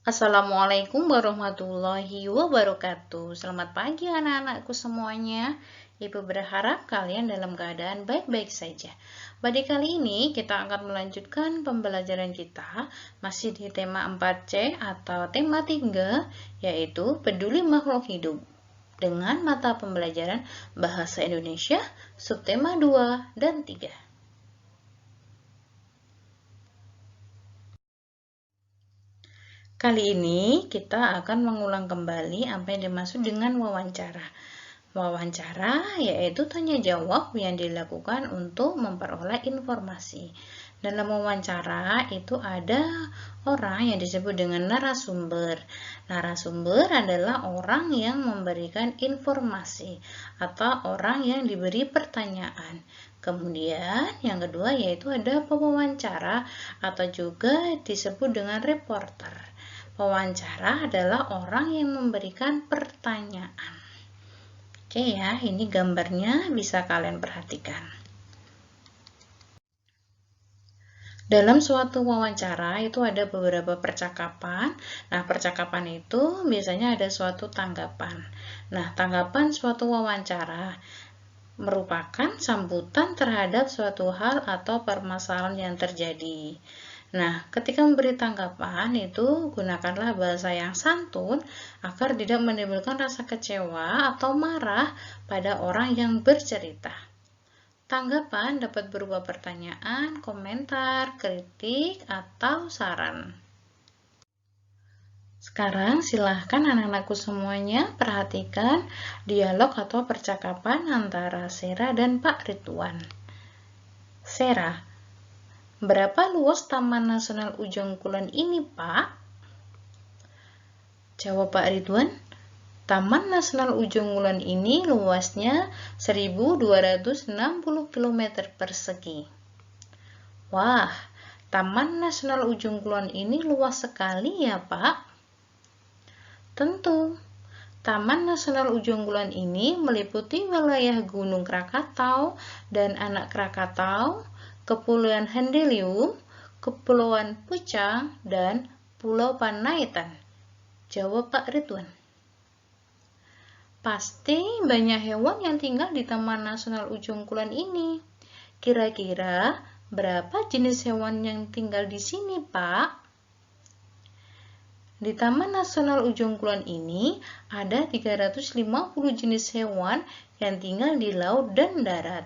Assalamualaikum warahmatullahi wabarakatuh. Selamat pagi anak-anakku semuanya. Ibu berharap kalian dalam keadaan baik-baik saja. Pada kali ini kita akan melanjutkan pembelajaran kita masih di tema 4C atau tema 3, yaitu peduli makhluk hidup. Dengan mata pembelajaran Bahasa Indonesia, subtema 2 dan 3. Kali ini kita akan mengulang kembali apa yang dimaksud dengan wawancara. Wawancara yaitu tanya jawab yang dilakukan untuk memperoleh informasi. Dalam wawancara itu ada orang yang disebut dengan narasumber. Narasumber adalah orang yang memberikan informasi atau orang yang diberi pertanyaan. Kemudian yang kedua yaitu ada pewawancara atau juga disebut dengan reporter. Pewawancara adalah orang yang memberikan pertanyaan. Oke ya, ini gambarnya bisa kalian perhatikan. Dalam suatu wawancara itu ada beberapa percakapan. Nah, percakapan itu biasanya ada suatu tanggapan. Nah, tanggapan suatu wawancara merupakan sambutan terhadap suatu hal atau permasalahan yang terjadi. Nah, ketika memberi tanggapan itu gunakanlah bahasa yang santun agar tidak menimbulkan rasa kecewa atau marah pada orang yang bercerita. Tanggapan dapat berupa pertanyaan, komentar, kritik, atau saran. Sekarang silahkan anak-anakku semuanya perhatikan dialog atau percakapan antara Sera dan Pak Ridwan. Sera, berapa luas Taman Nasional Ujung Kulon ini, Pak? Jawab Pak Ridwan, Taman Nasional Ujung Kulon ini luasnya 1260 km persegi. Wah, Taman Nasional Ujung Kulon ini luas sekali ya, Pak? Tentu. Taman Nasional Ujung Kulon ini meliputi wilayah Gunung Krakatau dan Anak Krakatau, Kepulauan Hendelium, Kepulauan Pucang, dan Pulau Panaitan. Jawab Pak Ridwan. Pasti banyak hewan yang tinggal di Taman Nasional Ujung Kulon ini. Kira-kira berapa jenis hewan yang tinggal di sini, Pak? Di Taman Nasional Ujung Kulon ini ada 350 jenis hewan yang tinggal di laut dan darat.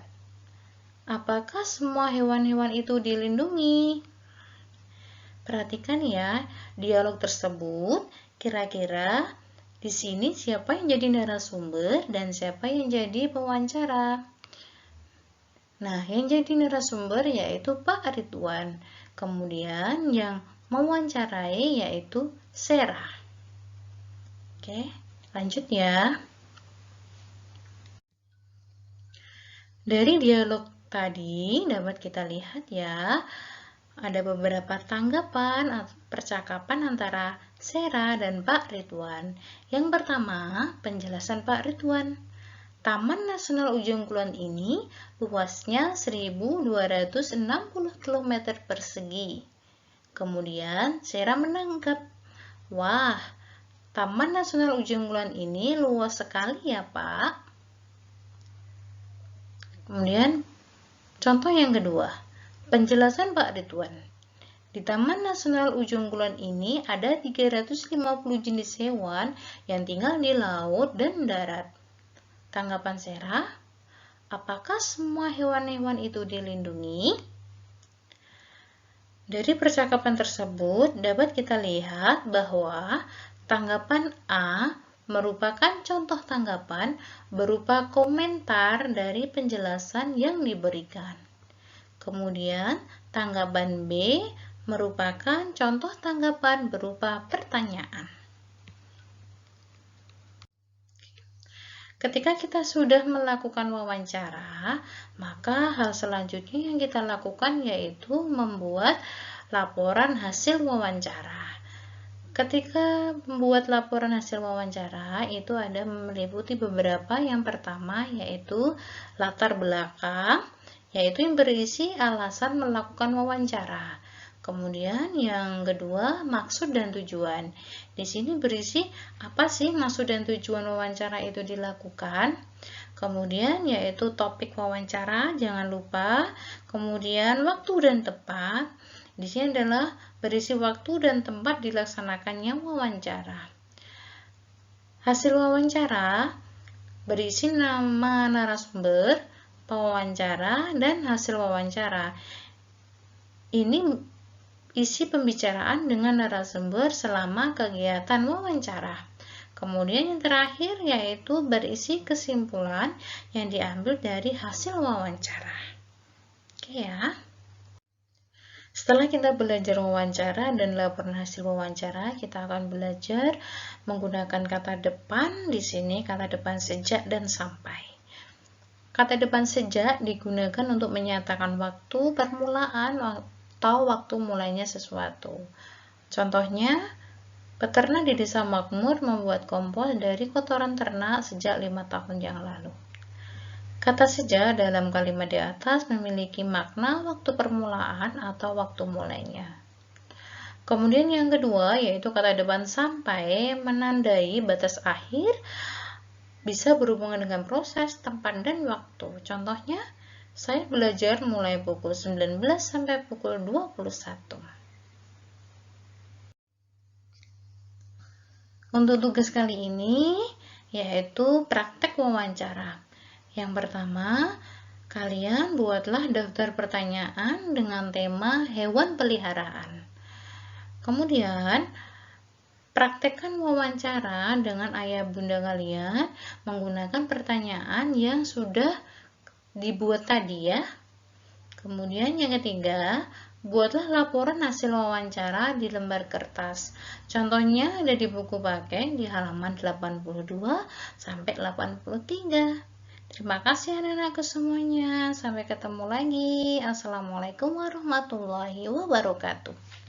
Apakah semua hewan-hewan itu dilindungi? Perhatikan ya, dialog tersebut kira-kira di sini siapa yang jadi narasumber dan siapa yang jadi pewawancara. Nah, yang jadi narasumber yaitu Pak Ridwan. Kemudian yang mewawancarai yaitu Sera. Oke, lanjut ya. Dari dialog tadi dapat kita lihat ya, ada beberapa tanggapan atau percakapan antara Sera dan Pak Ridwan. Yang pertama, penjelasan Pak Ridwan. Taman Nasional Ujung Kulon ini luasnya 1260 km persegi. Kemudian Sera menanggap, wah, Taman Nasional Ujung Kulon ini luas sekali ya, Pak. Kemudian contoh yang kedua, penjelasan Pak Ridwan. Di Taman Nasional Ujung Kulon ini ada 350 jenis hewan yang tinggal di laut dan darat. Tanggapan Sera, apakah semua hewan-hewan itu dilindungi? Dari percakapan tersebut dapat kita lihat bahwa tanggapan A merupakan contoh tanggapan berupa komentar dari penjelasan yang diberikan. Kemudian tanggapan B merupakan contoh tanggapan berupa pertanyaan. Ketika kita sudah melakukan wawancara, maka hal selanjutnya yang kita lakukan yaitu membuat laporan hasil wawancara. Ketika membuat laporan hasil wawancara, itu ada meliputi beberapa. Yang pertama yaitu latar belakang, yaitu yang berisi alasan melakukan wawancara. Kemudian yang kedua, maksud dan tujuan. Di sini berisi apa sih maksud dan tujuan wawancara itu dilakukan. Kemudian yaitu topik wawancara, jangan lupa. Kemudian waktu dan tempat. Di sini adalah berisi waktu dan tempat dilaksanakannya wawancara. Hasil wawancara berisi nama narasumber, pewawancara, dan hasil wawancara. Ini isi pembicaraan dengan narasumber selama kegiatan wawancara. Kemudian yang terakhir yaitu berisi kesimpulan yang diambil dari hasil wawancara. Oke ya. Setelah kita belajar wawancara dan laporan hasil wawancara, kita akan belajar menggunakan kata depan. Di sini kata depan sejak dan sampai. Kata depan sejak digunakan untuk menyatakan waktu permulaan atau waktu mulainya sesuatu. Contohnya, peternak di desa makmur membuat kompos dari kotoran ternak sejak 5 tahun yang lalu. Kata sejak dalam kalimat di atas memiliki makna waktu permulaan atau waktu mulainya. Kemudian yang kedua yaitu kata depan sampai menandai batas akhir, bisa berhubungan dengan proses, tempat, dan waktu. Contohnya, saya belajar mulai pukul 19 sampai pukul 21. Untuk tugas kali ini, yaitu praktek wawancara. Yang pertama, kalian buatlah daftar pertanyaan dengan tema hewan peliharaan. Kemudian, praktekkan wawancara dengan ayah bunda kalian menggunakan pertanyaan yang sudah dibuat tadi ya. Kemudian yang ketiga, buatlah laporan hasil wawancara di lembar kertas. Contohnya ada di buku paket di halaman 82 sampai 83. Terima kasih anak-anakku semuanya. Sampai ketemu lagi. Assalamualaikum warahmatullahi wabarakatuh.